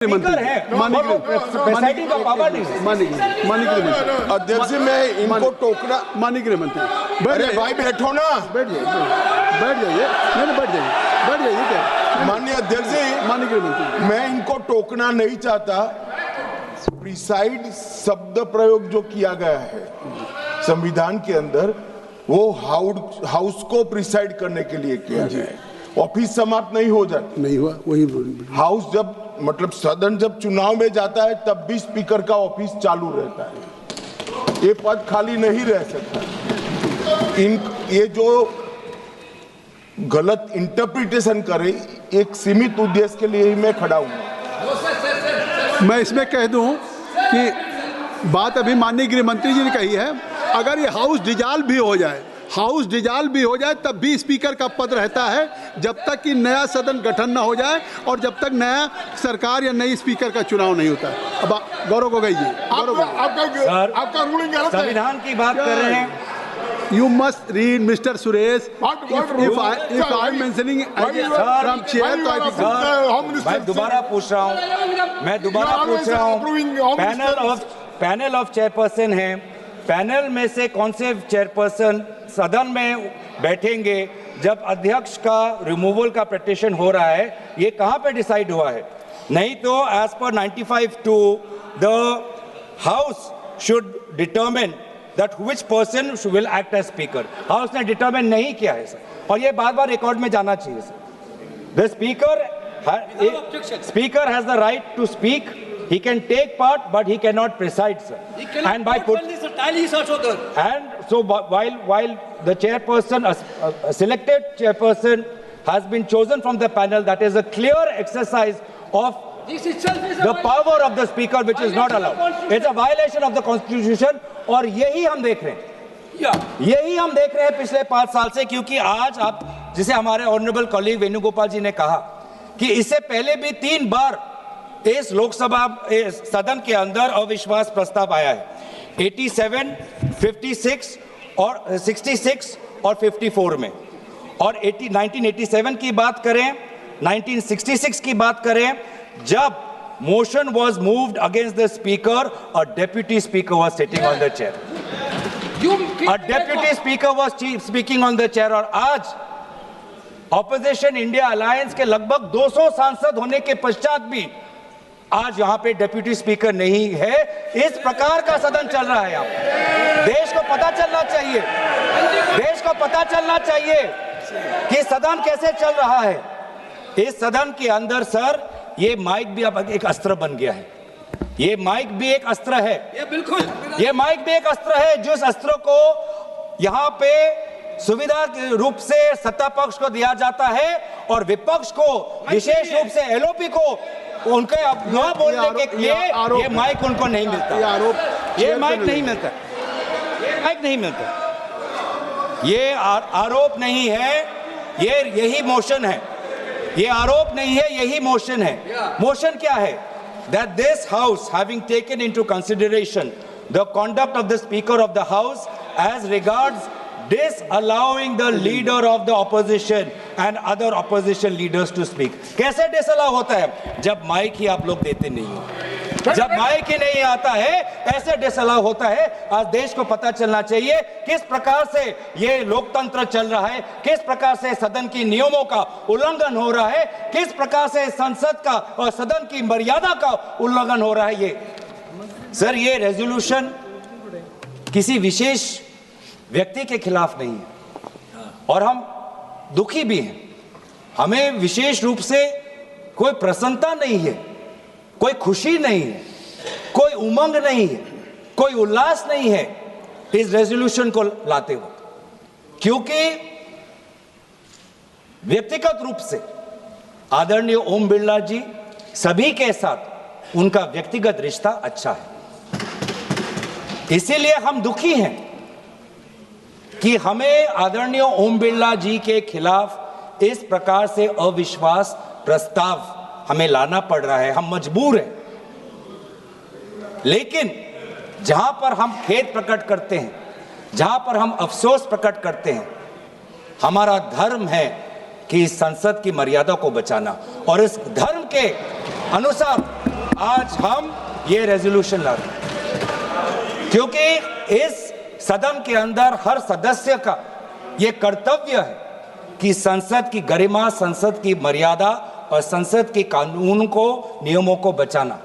अध्यक्ष मैं इनको टोकना माननीय गृह मंत्री अरे भाई बैठो ना, बैठ जाइए नहीं बैठ जाइए क्या माननीय अध्यक्ष जी, माननीय गृह मंत्री मैं इनको टोकना नहीं चाहता। प्रिसाइड शब्द प्रयोग जो किया गया है संविधान के अंदर, वो हाउस को प्रिसाइड करने के लिए किया गया है। ऑफिस समाप्त नहीं हो जाती, नहीं हुआ वही हाउस जब मतलब सदन जब चुनाव में जाता है तब भी स्पीकर का ऑफिस चालू रहता है, ये पद खाली नहीं रह सकता। ये जो गलत इंटरप्रिटेशन करे, एक सीमित उद्देश्य के लिए ही मैं खड़ा हूं। मैं इसमें कह दूं कि बात अभी माननीय गृह मंत्री जी ने कही है, अगर ये हाउस डिजॉल्व भी हो जाए, तब भी स्पीकर का पद रहता है जब तक कि नया सदन गठन ना हो जाए और जब तक नया सरकार या नई स्पीकर का चुनाव नहीं होता है। अब गौरव गोगोई जी, आपका रूलिंग गलत है। संविधान की बात कर रहे हैं। You must read, Mr. Suresh. If I am mentioning from chair, तो I think मैं दोबारा पूछ रहा हूँ, पैनल ऑफ चेयरपर्सन है। पैनल में से कौन से चेयरपर्सन सदन में बैठेंगे जब अध्यक्ष का रिमूवल का पिटीशन हो रहा है, ये कहाँ पे डिसाइड हुआ है? नहीं तो एज पर 95(2) the house should determine that which person will act as speaker. House ने डिटरमिन नहीं किया है सर, और ये बार-बार रिकॉर्ड में जाना चाहिए sir. The speaker has the right to speak. He can take part, but he cannot preside, sir. And by and so while the chairperson, a selected chairperson, has been chosen from the panel, that is a clear exercise of the power of the speaker, which is not allowed. It's a violation of the constitution, और यही हम देख रहे हैं, पिछले 5 साल से। क्योंकि आज आप, जिसे हमारे ऑनरेबल कॉलीग वेणुगोपाल जी ने कहा कि इससे पहले भी 3 बार इस लोकसभा सदन के अंदर अविश्वास प्रस्ताव आया है, 87, 56 और 66 और 54 में। और 1987 की बात करें, 1966 की बात करें, जब motion was moved against the speaker, a deputy speaker was sitting on the chair. A deputy speaker was speaking on the chair। और आज ऑपोजिशन इंडिया अलायंस के लगभग 200 सांसद होने के पश्चात भी आज यहाँ पे डेप्यूटी स्पीकर नहीं है। इस प्रकार का सदन चल रहा है। देश को पता चलना चाहिए कि सदन कैसे चल रहा है। इस सदन के अंदर सर, ये माइक भी अब एक अस्त्र बन गया है। ये माइक भी एक अस्त्र है, ये माइक भी एक अस्त्र है, जिस अस्त्र को यहाँ पे सुविधा के रूप से सत्ता पक्ष को दिया जाता है और विपक्ष को, विशेष रूप से एलओपी को, उनके न बोलने के लिए ये माइक उनको नहीं मिलता। ये माइक नहीं मिलता, ये आरोप नहीं है, ये यही मोशन है। ये आरोप नहीं है, यही मोशन है। मोशन क्या है? That this house, having taken into consideration the conduct of the speaker of the house as regards disallowing the leader of the opposition and other opposition leaders to speak। कैसे disallow होता है? जब mic ही आप लोग देते नहीं हो, जब माइक ही नहीं आता है, ऐसे डिसअलाउ होता है। आज देश को पता चलना चाहिए किस प्रकार से ये लोकतंत्र चल रहा है, किस प्रकार से सदन की नियमों का उल्लंघन हो रहा है, किस प्रकार से संसद का और सदन की मर्यादा का उल्लंघन हो रहा है। ये सर, ये रेजोल्यूशन किसी विशेष व्यक्ति के खिलाफ नहीं है, और हम दुखी भी हैं। हमें विशेष रूप से कोई प्रसन्नता नहीं है, कोई खुशी नहीं है, कोई उमंग नहीं है, कोई उल्लास नहीं है इस रेजोल्यूशन को लाते वक्त, क्योंकि व्यक्तिगत रूप से आदरणीय ओम बिरला जी सभी के साथ उनका व्यक्तिगत रिश्ता अच्छा है। इसीलिए हम दुखी हैं कि हमें आदरणीय ओम बिरला जी के खिलाफ इस प्रकार से अविश्वास प्रस्ताव हमें लाना पड़ रहा है। हम मजबूर हैं, लेकिन जहां पर हम खेद प्रकट करते हैं, जहां पर हम अफसोस प्रकट करते हैं, हमारा धर्म है कि इस संसद की मर्यादा को बचाना, और इस धर्म के अनुसार आज हम ये रेजोल्यूशन ला रहे हैं क्योंकि इस सदन के अंदर हर सदस्य का ये कर्तव्य है कि संसद की गरिमा, संसद की मर्यादा और संसद के कानून को, नियमों को बचाना।